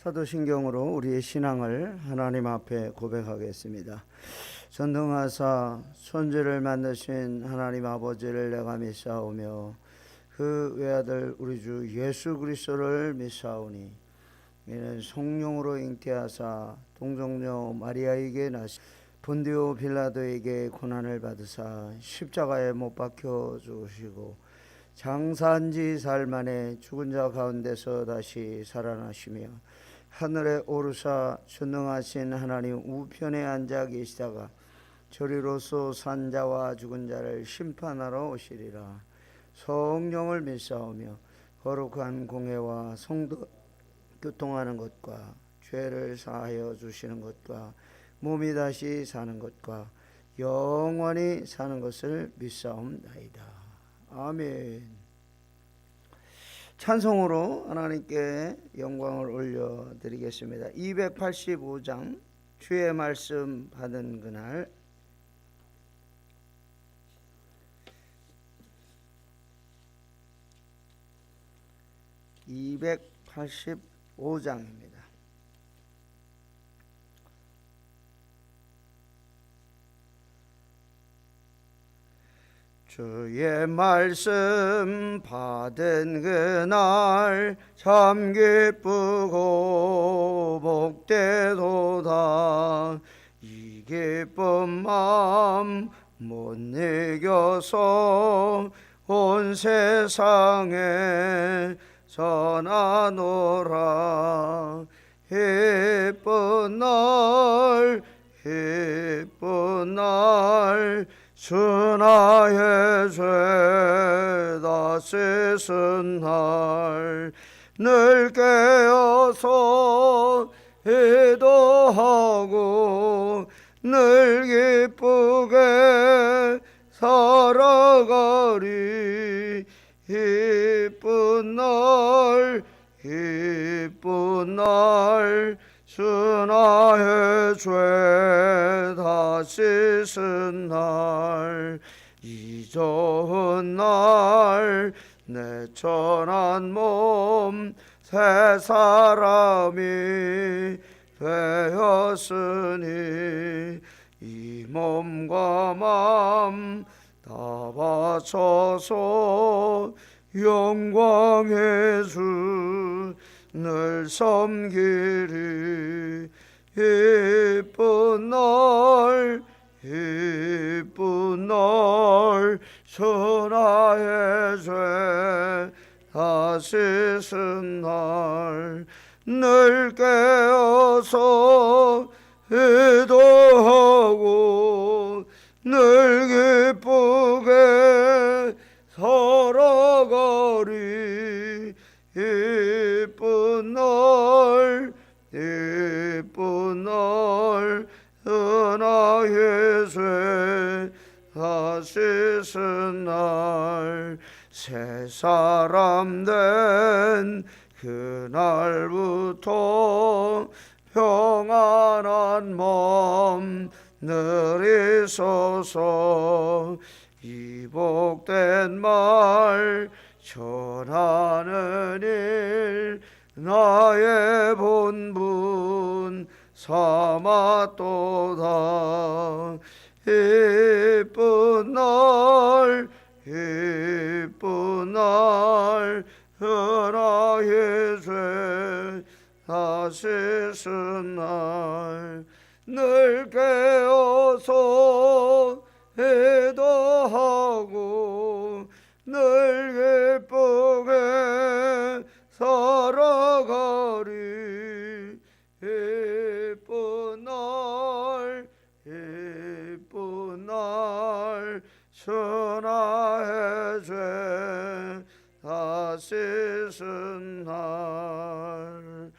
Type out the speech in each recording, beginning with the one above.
사도신경으로 우리의 신앙을 하나님 앞에 고백하겠습니다. 전능하사 천지를 만드신 하나님 아버지를 내가 믿사오며 그 외아들 우리 주 예수 그리스도를 믿사오니 이는 성령으로 잉태하사 동정녀 마리아에게 나시 본디오 빌라도에게 고난을 받으사 십자가에 못 박혀 죽으시고 장사한 지 사흘 만에 죽은 자 가운데서 다시 살아나시며 하늘에 오르사 전능하신 하나님 우편에 앉아 계시다가 저리로서 산 자와 죽은 자를 심판하러 오시리라. 성령을 믿사오며 거룩한 공회와 성도 교통하는 것과 죄를 사하여 주시는 것과 몸이 다시 사는 것과 영원히 사는 것을 믿사옵나이다. 아멘. 찬송으로 하나님께 영광을 올려드리겠습니다. 285장 주의 말씀 받은 그날. 285장입니다. 주의 말씀 받은 그날 참 기쁘고 복되도다. 이 기쁜 마음 못 이겨서 온 세상에 전하노라. 기쁜 날 기쁜 날 주 나의 죄 다 씻은 날 늘 깨어서 기도하고 늘 기쁘게 살아가리. 기쁜 날 기쁜 날 주 나의 죄 다 씻은 날 이 좋은 날 내 천한 몸 새 사람이 되었으니 이 몸과 맘 다 바쳐서 영광의 주 늘 섬기리. 기쁜 날 기쁜 날 주 나의 죄 다 씻은 날 늘 깨어서 기도하고 늘 기쁘게 살아가리. 기쁜 날 기쁜 날 나의 죄 다 씻은 날 새 사람 된 그날부터 평안한 마음 늘 있어서 이 복된 말 전하는 일 나의 본분 삼았도다. 기쁜 날 기쁜 날 나의 죄 다 씻은 날 늘 깨어서 기도하고 늘 기쁘게 살아가리. 기쁜 날 기쁜 날 주 나의 죄 다 씻은 날.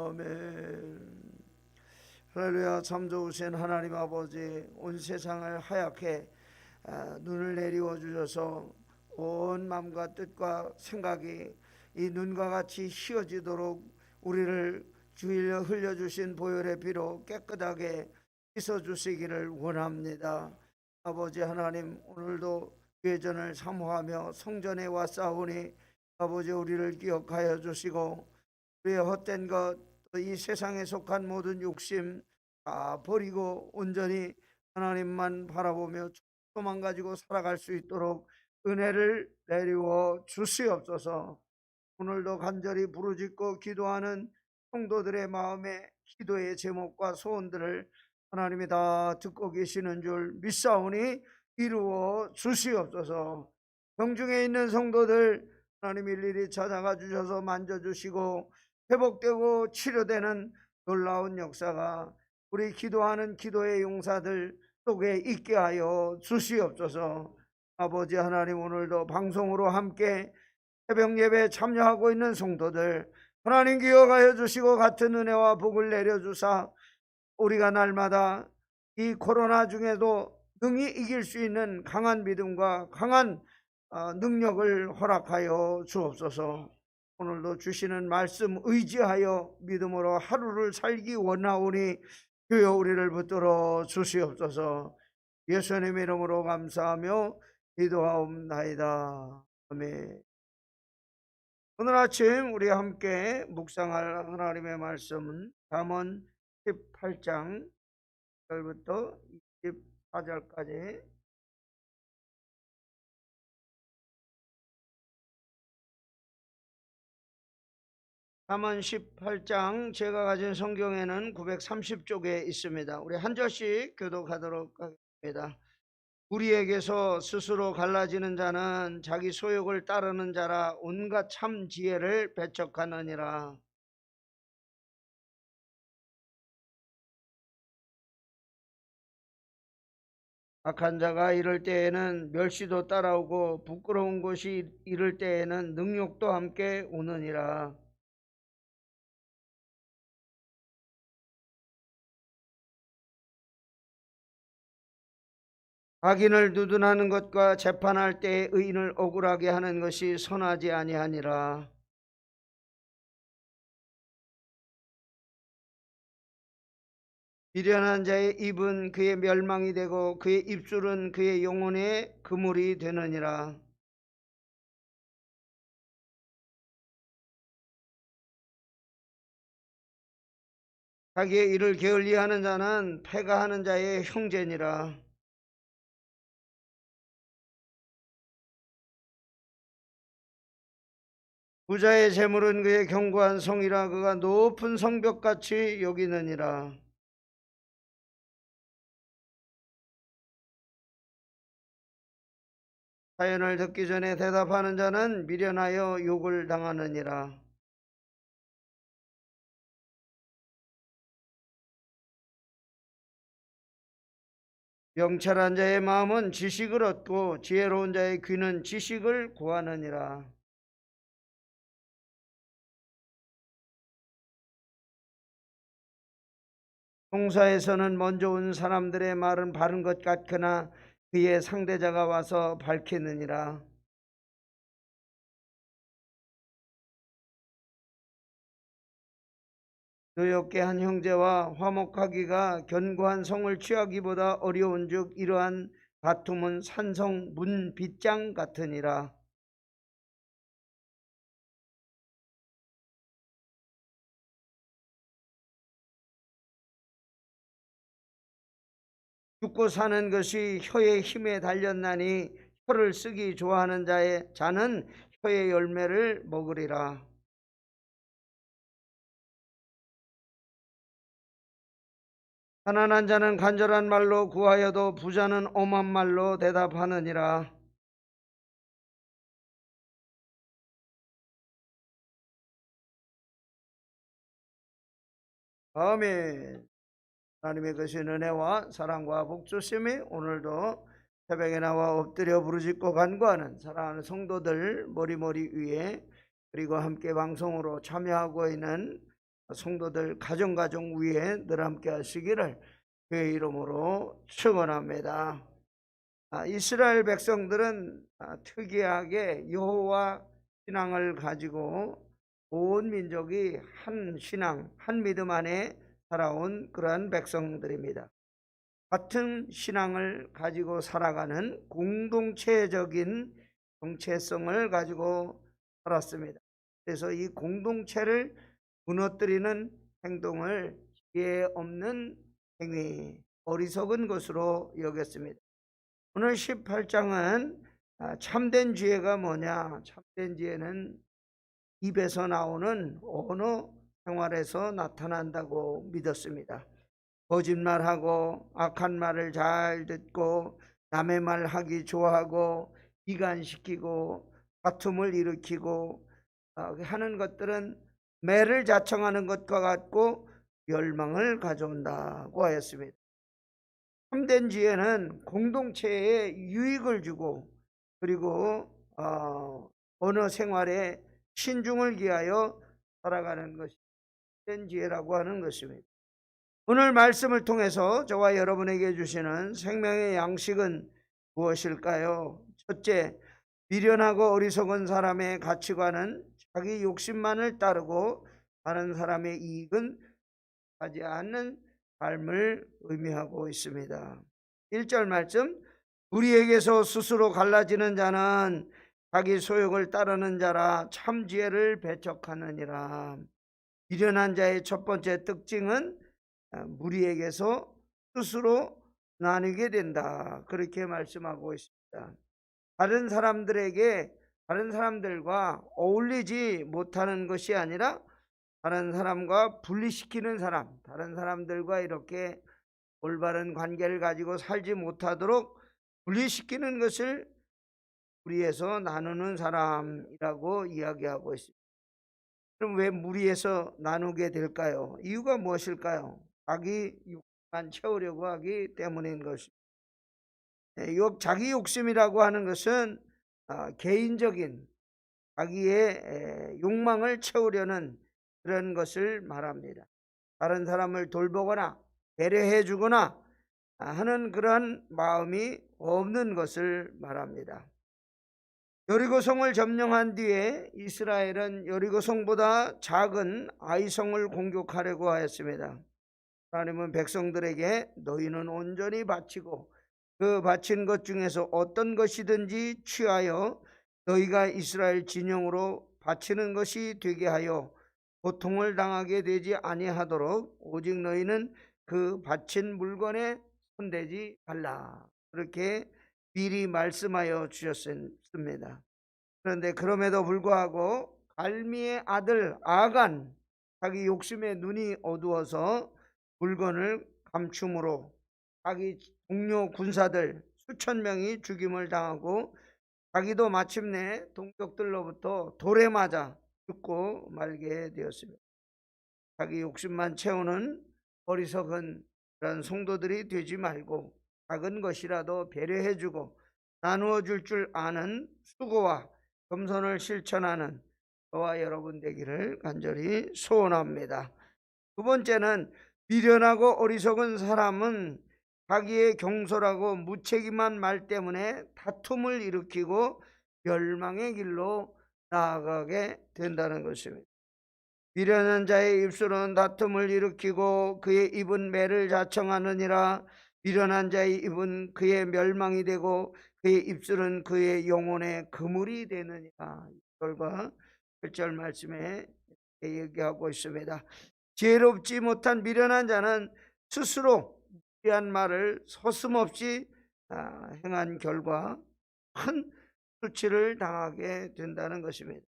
아멘. 할렐루야. 참 좋으신 하나님 아버지, 온 세상을 하얗게 눈을 내리워 주셔서 온 마음과 뜻과 생각이 이 눈과 같이 휘어지도록 우리를 주일에 흘려주신 보혈의 피로 깨끗하게 씻어주시기를 원합니다. 아버지 하나님, 오늘도 예전을 사모하며 성전에 왔사오니 아버지, 우리를 기억하여 주시고 우리의 헛된 것, 또 이 세상에 속한 모든 욕심 다 버리고 온전히 하나님만 바라보며 소망 가지고 살아갈 수 있도록 은혜를 내리워 주시옵소서. 오늘도 간절히 부르짖고 기도하는 성도들의 마음에 기도의 제목과 소원들을 하나님이 다 듣고 계시는 줄 믿사오니 이루어 주시옵소서. 병중에 있는 성도들 하나님 일일이 찾아가 주셔서 만져주시고 회복되고 치료되는 놀라운 역사가 우리 기도하는 기도의 용사들 속에 있게 하여 주시옵소서. 아버지 하나님, 오늘도 방송으로 함께 새벽 예배에 참여하고 있는 성도들 하나님 기억하여 주시고 같은 은혜와 복을 내려주사 우리가 날마다 이 코로나 중에도 능히 이길 수 있는 강한 믿음과 강한 능력을 허락하여 주옵소서. 오늘도 주시는 말씀 의지하여 믿음으로 하루를 살기 원하오니 주여 우리를 붙들어 주시옵소서. 예수님 이름으로 감사하며 기도하옵나이다. 아멘. 오늘 아침 우리 함께 묵상할 하나님의 말씀은 잠언 18장 1절부터 24절까지 잠언 18장 제가 가진 성경에는 930쪽에 있습니다. 우리 한 절씩 교독하도록 하겠습니다. 우리에게서 스스로 갈라지는 자는 자기 소욕을 따르는 자라 온갖 참 지혜를 배척하느니라. 악한 자가 이럴 때에는 멸시도 따라오고 부끄러운 것이 이럴 때에는 능욕도 함께 오느니라. 악인을 두둔하는 것과 재판할 때 의인을 억울하게 하는 것이 선하지 아니하니라. 미련한 자의 입은 그의 멸망이 되고 그의 입술은 그의 영혼의 그물이 되느니라. 자기의 일을 게을리하는 자는 패가하는 자의 형제니라. 부자의 재물은 그의 견고한 성이라 그가 높은 성벽같이 여기느니라. 사연을 듣기 전에 대답하는 자는 미련하여 욕을 당하느니라. 명철한 자의 마음은 지식을 얻고 지혜로운 자의 귀는 지식을 구하느니라. 송사에서는 먼저 온 사람들의 말은 바른 것 같으나 그의 상대자가 와서 밝히느니라. 노엽게 한 형제와 화목하기가 견고한 성을 취하기보다 어려운즉 이러한 다툼은 산성 문빗장 같으니라. 죽고 사는 것이 혀의 힘에 달렸나니 혀를 쓰기 좋아하는 자는 혀의 열매를 먹으리라. 가난한 자는 간절한 말로 구하여도 부자는 엄한 말로 대답하느니라. 아멘. 하나님의 크신 은혜와 사랑과 복주심이 오늘도 새벽에 나와 엎드려 부르짖고 간구하는 사랑하는 성도들 머리머리 위에, 그리고 함께 방송으로 참여하고 있는 성도들 가정 위에 늘 함께 하시기를 그의 이름으로 축원합니다. 이스라엘 백성들은 특이하게 여호와 신앙을 가지고 온 민족이 한 신앙, 한 믿음 안에 살아온 그러한 백성들입니다. 같은 신앙을 가지고 살아가는 공동체적인 정체성을 가지고 살았습니다. 그래서 이 공동체를 무너뜨리는 행동을 지혜 없는 행위, 어리석은 것으로 여겼습니다. 오늘 18장은 참된 지혜가 뭐냐? 참된 지혜는 입에서 나오는 언어 생활에서 나타난다고 믿었습니다. 거짓말하고 악한 말을 잘 듣고 남의 말 하기 좋아하고 이간시키고 다툼을 일으키고 하는 것들은 매를 자청하는 것과 같고 멸망을 가져온다고 하였습니다. 참된 지혜는 공동체에 유익을 주고 그리고 언어 생활에 신중을 기하여 살아가는 것이 참된 지혜라고 하는 것입니다. 오늘 말씀을 통해서 저와 여러분에게 주시는 생명의 양식은 무엇일까요? 첫째, 미련하고 어리석은 사람의 가치관은 자기 욕심만을 따르고 다른 사람의 이익은 하지 않는 삶을 의미하고 있습니다. 1절 말씀, 우리에게서 스스로 갈라지는 자는 자기 소욕을 따르는 자라 참 지혜를 배척하느니라. 미련한 자의 첫 번째 특징은 무리에게서 스스로 나누게 된다. 그렇게 말씀하고 있습니다. 다른 사람들과 어울리지 못하는 것이 아니라 다른 사람과 분리시키는 사람, 다른 사람들과 이렇게 올바른 관계를 가지고 살지 못하도록 분리시키는 것을 무리에서 나누는 사람이라고 이야기하고 있습니다. 그럼 왜 무리에서 나누게 될까요? 이유가 무엇일까요? 자기 욕만 채우려고 하기 때문인 것입니다. 자기 욕심이라고 하는 것은 개인적인 자기의 욕망을 채우려는 그런 것을 말합니다. 다른 사람을 돌보거나 배려해 주거나 하는 그런 마음이 없는 것을 말합니다. 여리고성을 점령한 뒤에 이스라엘은 여리고성보다 작은 아이성을 공격하려고 하였습니다. 하나님은 백성들에게 너희는 온전히 바치고 그 바친 것 중에서 어떤 것이든지 취하여 너희가 이스라엘 진영으로 바치는 것이 되게 하여 고통을 당하게 되지 아니하도록 오직 너희는 그 바친 물건에 손대지 말라. 그렇게 미리 말씀하여 주셨습니다. 그런데 그럼에도 불구하고 갈미의 아들 아간, 자기 욕심에 눈이 어두워서 물건을 감춤으로 자기 동료 군사들 수천 명이 죽임을 당하고 자기도 마침내 동족들로부터 돌에 맞아 죽고 말게 되었습니다. 자기 욕심만 채우는 어리석은 그런 성도들이 되지 말고 작은 것이라도 배려해주고 나누어 줄 아는 수고와 겸손을 실천하는 저와 여러분 되기를 간절히 소원합니다. 두 번째는 미련하고 어리석은 사람은 자기의 경솔하고 무책임한 말 때문에 다툼을 일으키고 멸망의 길로 나아가게 된다는 것입니다. 미련한 자의 입술은 다툼을 일으키고 그의 입은 매를 자청하느니라. 미련한 자의 입은 그의 멸망이 되고 그의 입술은 그의 영혼의 그물이 되느니라. 6절과 7절 말씀에 얘기하고 있습니다. 지혜롭지 못한 미련한 자는 스스로 무리한 말을 서슴없이 행한 결과 큰 수치를 당하게 된다는 것입니다.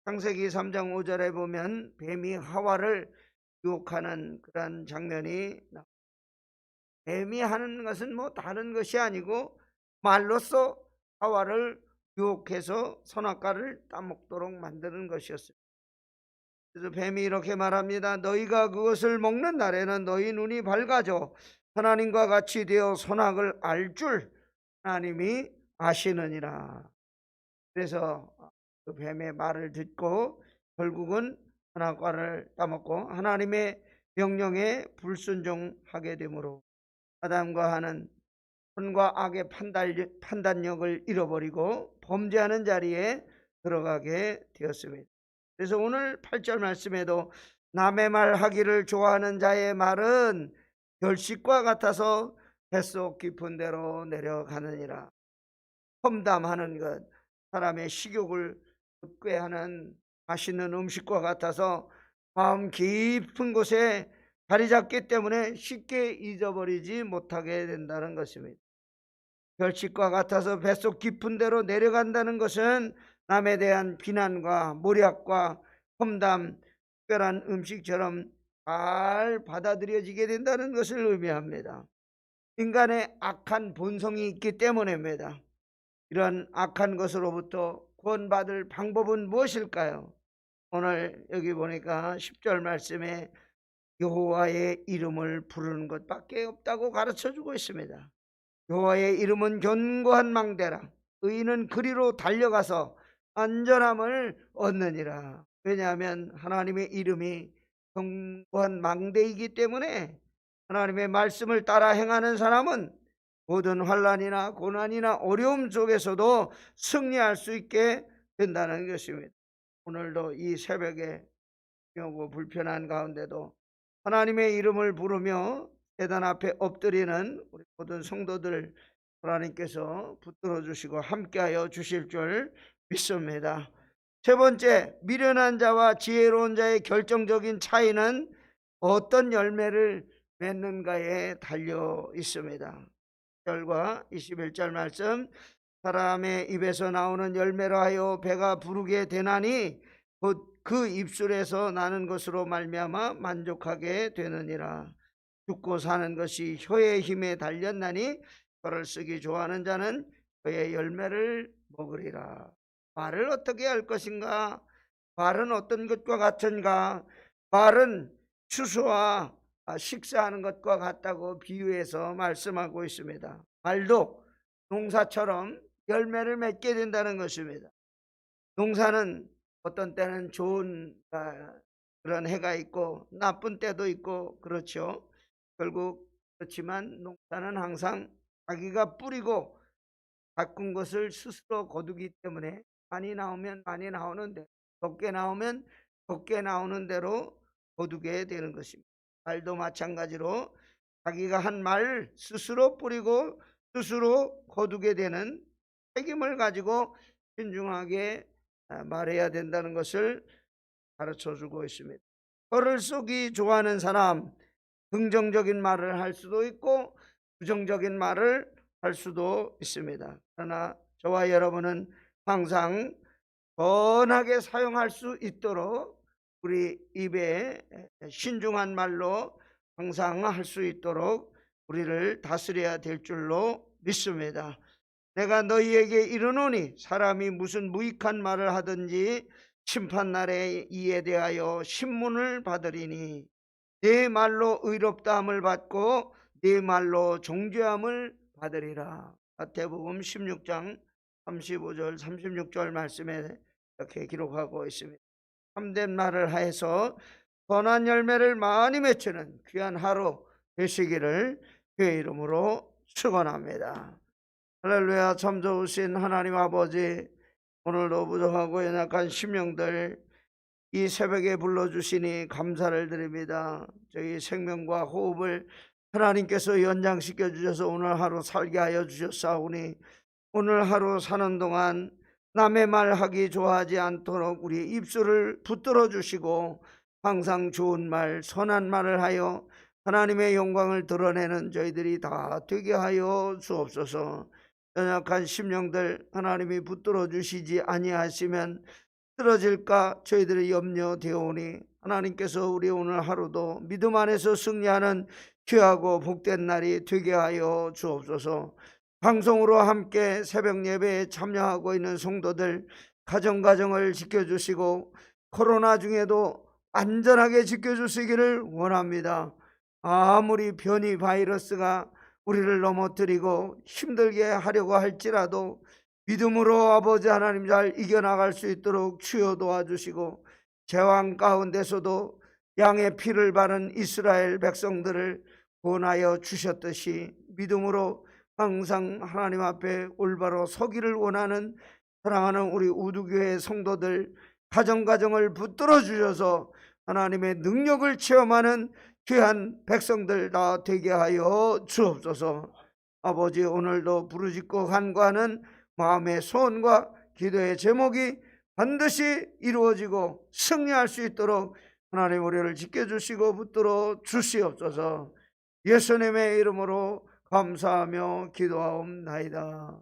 창세기 3장 5절에 보면 뱀이 하와를 유혹하는 그런 장면이 나옵니다. 뱀이 하는 것은 뭐 다른 것이 아니고 말로써 하와를 유혹해서 선악과를 따먹도록 만드는 것이었습니다. 그래서 뱀이 이렇게 말합니다. 너희가 그것을 먹는 날에는 너희 눈이 밝아져 하나님과 같이 되어 선악을 알 줄 하나님이 아시느니라. 그래서 그 뱀의 말을 듣고 결국은 선악과를 따먹고 하나님의 명령에 불순종하게 되므로 아담과 하는 선과 악의 판단력을 잃어버리고 범죄하는 자리에 들어가게 되었습니다. 그래서 오늘 8절 말씀에도 남의 말 하기를 좋아하는 자의 말은 결식과 같아서 뱃속 깊은 데로 내려가느니라. 험담하는 것, 사람의 식욕을 꾀하는 맛있는 음식과 같아서 마음 깊은 곳에 자리 잡기 때문에 쉽게 잊어버리지 못하게 된다는 것입니다. 별식과 같아서 뱃속 깊은 데로 내려간다는 것은 남에 대한 비난과 모략과 험담, 특별한 음식처럼 잘 받아들여지게 된다는 것을 의미합니다. 인간의 악한 본성이 있기 때문입니다. 이런 악한 것으로부터 구원받을 방법은 무엇일까요? 오늘 여기 보니까 10절 말씀에 여호와의 이름을 부르는 것밖에 없다고 가르쳐주고 있습니다. 여호와의 이름은 견고한 망대라. 의인은 그리로 달려가서 안전함을 얻느니라. 왜냐하면 하나님의 이름이 견고한 망대이기 때문에 하나님의 말씀을 따라 행하는 사람은 모든 환난이나 고난이나 어려움 속에서도 승리할 수 있게 된다는 것입니다. 오늘도 이 새벽에 어려우고 불편한 가운데도 하나님의 이름을 부르며 제단 앞에 엎드리는 우리 모든 성도들 하나님께서 붙들어 주시고 함께하여 주실 줄 믿습니다. 세 번째, 미련한 자와 지혜로운 자의 결정적인 차이는 어떤 열매를 맺는가에 달려 있습니다. 10절과 21절 말씀, 사람의 입에서 나오는 열매로 하여 배가 부르게 되나니 곧 그 입술에서 나는 것으로 말미암아 만족하게 되느니라. 죽고 사는 것이 혀의 힘에 달렸나니 혀를 쓰기 좋아하는 자는 혀의 열매를 먹으리라. 말을 어떻게 할 것인가? 말은 어떤 것과 같은가? 말은 추수와 식사하는 것과 같다고 비유해서 말씀하고 있습니다. 말도 농사처럼 열매를 맺게 된다는 것입니다. 농사는 어떤 때는 좋은 그런 해가 있고 나쁜 때도 있고 그렇죠. 결국 그렇지만 농사는 항상 자기가 뿌리고 가꾼 것을 스스로 거두기 때문에 많이 나오면 많이 나오는 대로, 적게 나오면 적게 나오는 대로 거두게 되는 것입니다. 말도 마찬가지로 자기가 한 말 스스로 뿌리고 스스로 거두게 되는 책임을 가지고 신중하게 말해야 된다는 것을 가르쳐주고 있습니다. 혀를 쏘기 좋아하는 사람, 긍정적인 말을 할 수도 있고 부정적인 말을 할 수도 있습니다. 그러나 저와 여러분은 항상 선하게 사용할 수 있도록 우리 입에 신중한 말로 항상 할 수 있도록 우리를 다스려야 될 줄로 믿습니다. 내가 너희에게 이르노니 사람이 무슨 무익한 말을 하든지 심판날에 이에 대하여 신문을 받으리니 네 말로 의롭다함을 받고 네 말로 정죄함을 받으리라. 마태복음 16장 35절 36절 말씀에 이렇게 기록하고 있습니다. 참된 말을 하여서 선한 열매를 많이 맺히는 귀한 하루 되시기를 주의 이름으로 축원합니다. 할렐루야. 참 좋으신 하나님 아버지, 오늘도 부족하고 연약한 심령들 이 새벽에 불러주시니 감사를 드립니다. 저희 생명과 호흡을 하나님께서 연장시켜 주셔서 오늘 하루 살게 하여 주셨사오니 오늘 하루 사는 동안 남의 말 하기 좋아하지 않도록 우리 입술을 붙들어 주시고 항상 좋은 말, 선한 말을 하여 하나님의 영광을 드러내는 저희들이 다 되게 하여 주옵소서. 연약한 심령들 하나님이 붙들어 주시지 아니하시면 쓰러질까 저희들의 염려되오니 하나님께서 우리 오늘 하루도 믿음 안에서 승리하는 귀하고 복된 날이 되게 하여 주옵소서. 방송으로 함께 새벽 예배에 참여하고 있는 성도들 가정을 지켜주시고 코로나 중에도 안전하게 지켜주시기를 원합니다. 아무리 변이 바이러스가 우리를 넘어뜨리고 힘들게 하려고 할지라도 믿음으로 아버지 하나님 잘 이겨나갈 수 있도록 주여 도와주시고 제왕 가운데서도 양의 피를 바른 이스라엘 백성들을 구원하여 주셨듯이 믿음으로 항상 하나님 앞에 올바로 서기를 원하는 사랑하는 우리 우두교회 성도들 가정을 붙들어 주셔서 하나님의 능력을 체험하는 귀한 백성들 다 되게 하여 주옵소서. 아버지, 오늘도 부르짖고 간구하는 마음의 소원과 기도의 제목이 반드시 이루어지고 승리할 수 있도록 하나님 우리를 지켜주시고 붙들어 주시옵소서. 예수님의 이름으로 감사하며 기도하옵나이다.